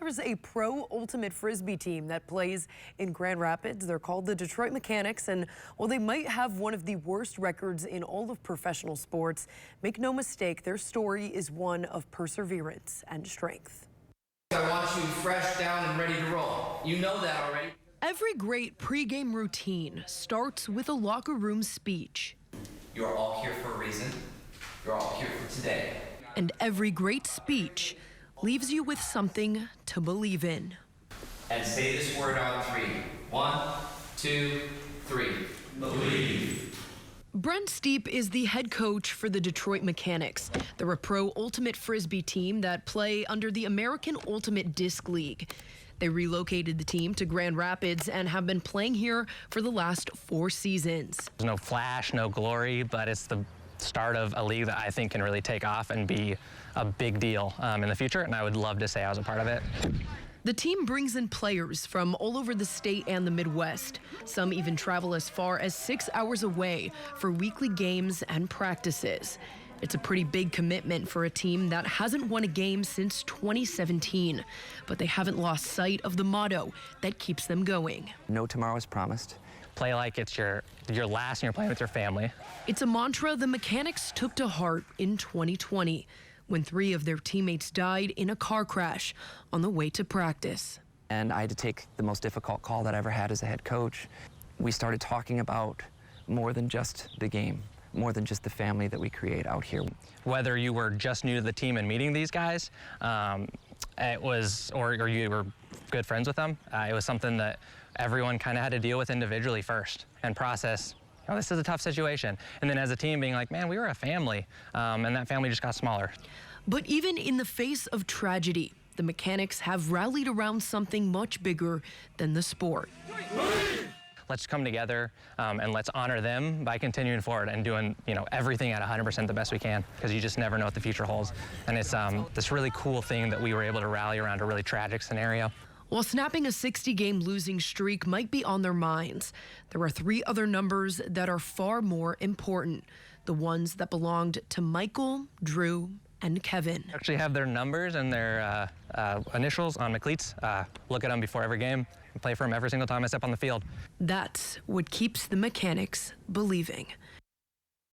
There's a pro ultimate frisbee team that plays in Grand Rapids. They're called the Detroit Mechanix, and while they might have one of the worst records in all of professional sports, make no mistake, their story is one of perseverance and strength. I want you fresh, down, and ready to roll. You know that already. Every great pregame routine starts with a locker room speech. You are all here for a reason. You're all here for today. And every great speech leaves you with something to believe in. And say this word on three. 1, 2, 3. Believe. Brent Steep is the head coach for the Detroit Mechanix. They're a pro ultimate frisbee team that play under the American Ultimate Disc League. They relocated the team to Grand Rapids and have been playing here for the last 4 seasons. There's no flash, no glory, but it's the start of a league that I think can really take off and be a big deal in the future, and I would love to say I was a part of it. The team brings in players from all over the state and the Midwest. Some even travel as far as 6 hours away for weekly games and practices. It's a pretty big commitment for a team that hasn't won a game since 2017, but they haven't lost sight of the motto that keeps them going. No tomorrow is promised. Play like it's your last and you're playing with your family. It's a mantra the Mechanix took to heart in 2020 when 3 of their teammates died in a car crash on the way to practice. And I had to take the most difficult call that I ever had as a head coach. We started talking about more than just the game, more than just the family that we create out here. Whether you were just new to the team and meeting these guys, or you were good friends with them, it was something that everyone kind of had to deal with individually first and process. Oh, this is a tough situation. And then as a team being like, man, we were a family, and that family just got smaller. But even in the face of tragedy, the Mechanix have rallied around something much bigger than the sport. Let's come together and let's honor them by continuing forward and doing, everything at 100% the best we can, because you just never know what the future holds. And it's this really cool thing that we were able to rally around a really tragic scenario. While snapping a 60-game losing streak might be on their minds, there are 3 other numbers that are far more important, the ones that belonged to Michael, Drew, and Kevin. Actually have their numbers and their initials on my cleats. Look at them before every game and play for them every single time I step on the field. That's what keeps the Mechanix believing.